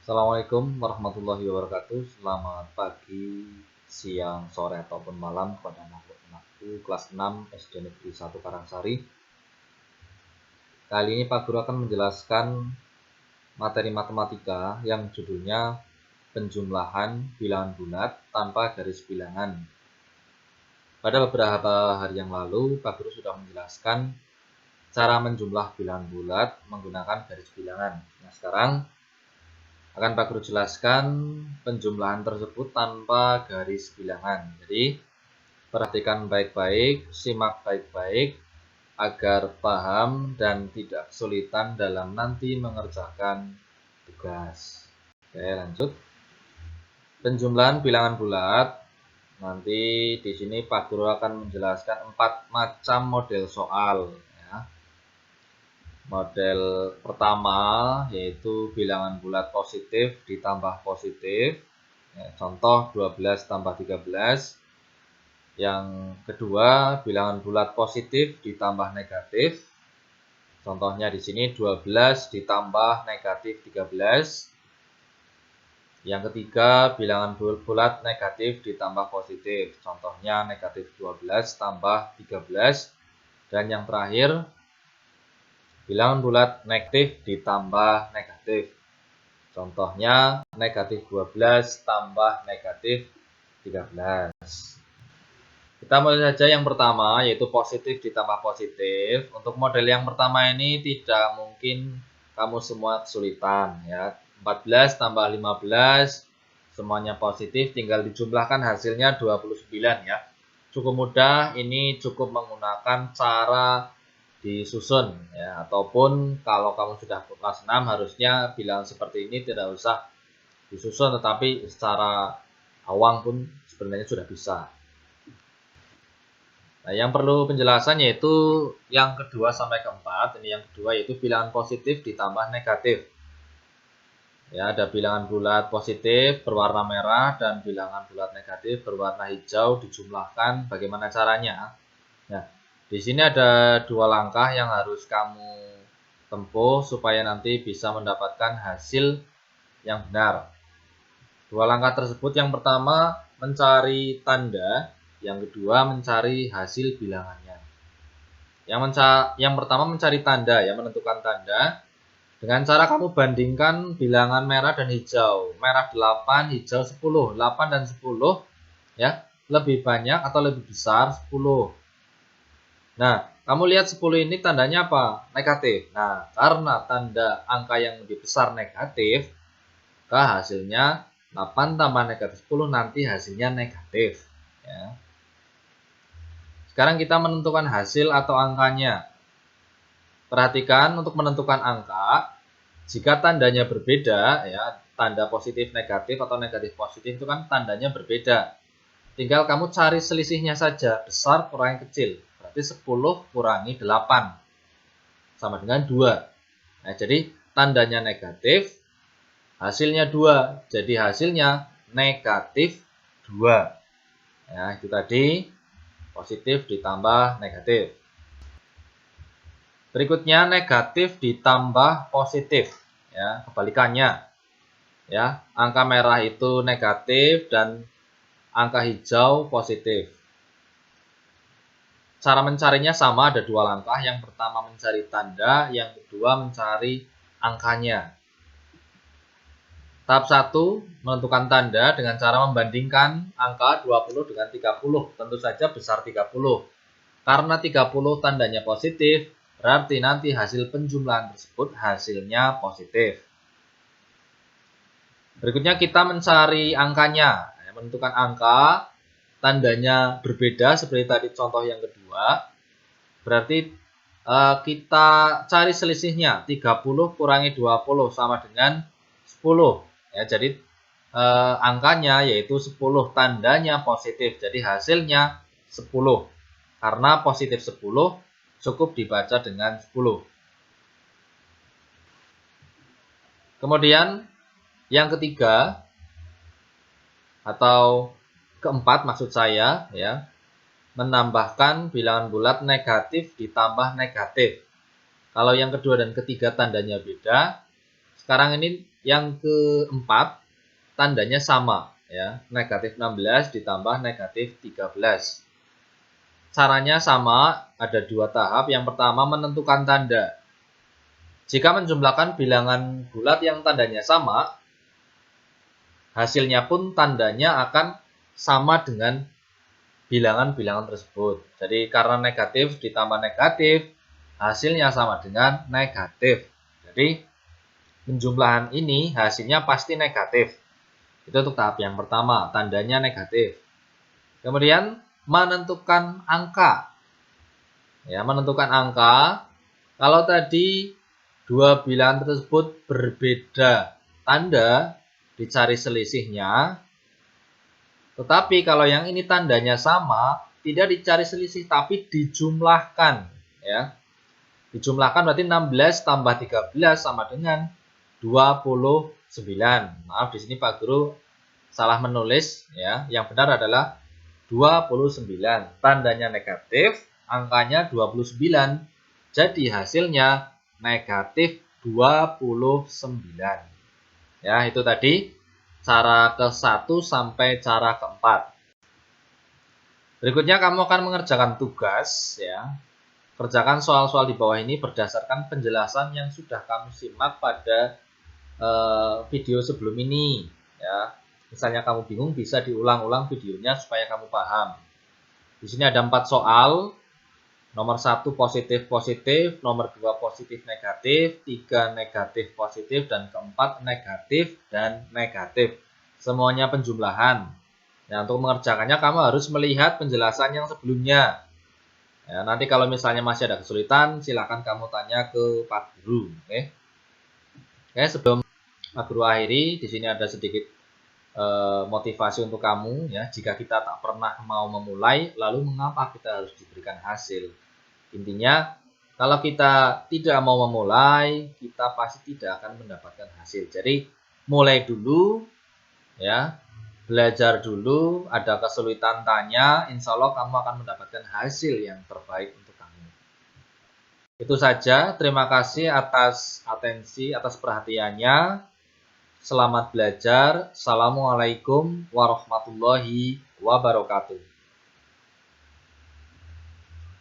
Assalamualaikum warahmatullahi wabarakatuh. Selamat pagi, siang, sore, ataupun malam kepada anak-anakku kelas 6 SD Negeri 1 Karangsari. Kali ini Pak Guru akan menjelaskan materi matematika yang judulnya penjumlahan bilangan bulat tanpa garis bilangan. Pada beberapa hari yang lalu, Pak Guru sudah menjelaskan cara menjumlah bilangan bulat menggunakan garis bilangan. Nah, sekarang akan Pak Guru jelaskan penjumlahan tersebut tanpa garis bilangan. Jadi, perhatikan baik-baik, simak baik-baik, agar paham dan tidak kesulitan dalam nanti mengerjakan tugas. Oke, lanjut. Penjumlahan bilangan bulat. Nanti di sini Pak Guru akan menjelaskan 4 macam model soal. Model pertama yaitu bilangan bulat positif ditambah positif. Contoh 12 tambah 13. Yang kedua bilangan bulat positif ditambah negatif. Contohnya di sini 12 ditambah negatif 13. Yang ketiga bilangan bulat negatif ditambah positif. Contohnya negatif 12 tambah 13. Dan yang terakhir bilangan bulat negatif ditambah negatif. Contohnya negatif 12 tambah negatif 13. Kita mulai saja yang pertama, yaitu positif ditambah positif. Untuk model yang pertama ini tidak mungkin kamu semua kesulitan, ya. 14 tambah 15 semuanya positif, tinggal dijumlahkan hasilnya 29, ya. Cukup mudah, ini cukup menggunakan cara disusun, ya. Ataupun kalau kamu sudah kelas 6 harusnya bilangan seperti ini tidak usah disusun, tetapi secara awam pun sebenarnya sudah bisa. Nah, yang perlu penjelasan yaitu yang kedua sampai keempat. Ini yang kedua yaitu bilangan positif ditambah negatif. Ya, ada bilangan bulat positif berwarna merah dan bilangan bulat negatif berwarna hijau dijumlahkan. Bagaimana caranya? Nah, di sini ada 2 langkah yang harus kamu tempuh supaya nanti bisa mendapatkan hasil yang benar. 2 langkah tersebut, yang pertama mencari tanda, yang kedua mencari hasil bilangannya. Yang pertama mencari tanda, ya, menentukan tanda dengan cara kamu bandingkan bilangan merah dan hijau. Merah 8, hijau 10. 8 dan 10, ya, lebih banyak atau lebih besar 10. Nah, kamu lihat 10 ini tandanya apa? Negatif. Nah, karena tanda angka yang lebih besar negatif, maka hasilnya 8 tambah negatif 10 nanti hasilnya negatif, ya. Sekarang kita menentukan hasil atau angkanya. Perhatikan untuk menentukan angka, jika tandanya berbeda, ya, tanda positif negatif atau negatif positif itu kan tandanya berbeda. Tinggal kamu cari selisihnya saja, besar kurangi kecil. Berarti 10 kurangi 8 sama dengan 2. Nah, jadi tandanya negatif, hasilnya 2. Jadi hasilnya negatif 2. Ya, itu tadi positif ditambah negatif. Berikutnya negatif ditambah positif, ya, kebalikannya. Ya, angka merah itu negatif dan angka hijau positif. Cara mencarinya sama, ada 2 langkah. Yang pertama mencari tanda, yang kedua mencari angkanya. Tahap 1 menentukan tanda dengan cara membandingkan angka 20 dengan 30. Tentu saja besar 30. Karena 30 tandanya positif, berarti nanti hasil penjumlahan tersebut hasilnya positif. Berikutnya kita mencari angkanya. Menentukan angka, tandanya berbeda seperti tadi contoh yang kedua. Berarti kita cari selisihnya. 30 kurangi 20 sama dengan 10. Ya, jadi angkanya yaitu 10, tandanya positif. Jadi hasilnya 10. Karena positif 10 cukup dibaca dengan 10. Kemudian yang ketiga atau keempat maksud saya, ya, menambahkan bilangan bulat negatif ditambah negatif. Kalau yang kedua dan ketiga tandanya beda, sekarang ini yang keempat, tandanya sama. Ya, negatif 16 ditambah negatif 13. Caranya sama, ada dua tahap. Yang pertama menentukan tanda. Jika menjumlahkan bilangan bulat yang tandanya sama, hasilnya pun tandanya akan sama dengan bilangan-bilangan tersebut. Jadi karena negatif ditambah negatif, hasilnya sama dengan negatif. Jadi penjumlahan ini hasilnya pasti negatif. Itu untuk tahap yang pertama, tandanya negatif. Kemudian menentukan angka. Ya, menentukan angka. Kalau tadi dua bilangan tersebut berbeda tanda, dicari selisihnya. Tetapi kalau yang ini tandanya sama, tidak dicari selisih tapi dijumlahkan, ya. Dijumlahkan berarti 16 tambah 13 sama dengan 29. Maaf, di sini Pak Guru salah menulis, ya. Yang benar adalah 29. Tandanya negatif, angkanya 29. Jadi hasilnya negatif 29. Ya, itu tadi cara ke-1 sampai cara ke-4. Berikutnya kamu akan mengerjakan tugas, ya. Kerjakan soal-soal di bawah ini berdasarkan penjelasan yang sudah kamu simak pada video sebelum ini, ya. Misalnya kamu bingung, bisa diulang-ulang videonya supaya kamu paham. Di sini ada 4 soal. Nomor 1 positif-positif, nomor 2 positif-negatif, 3 negatif-positif, dan keempat negatif dan negatif. Semuanya penjumlahan. Nah, untuk mengerjakannya kamu harus melihat penjelasan yang sebelumnya. Ya, nanti kalau misalnya masih ada kesulitan, silakan kamu tanya ke Pak Guru. Oke, sebelum Pak Guru akhiri, di sini ada sedikit motivasi untuk kamu. Ya, jika kita tak pernah mau memulai, lalu mengapa kita harus diberikan hasil? Intinya, kalau kita tidak mau memulai, kita pasti tidak akan mendapatkan hasil. Jadi, mulai dulu, ya. Belajar dulu, ada kesulitan tanya, insya Allah kamu akan mendapatkan hasil yang terbaik untuk kamu. Itu saja, terima kasih atas atensi, atas perhatiannya. Selamat belajar. Assalamualaikum warahmatullahi wabarakatuh.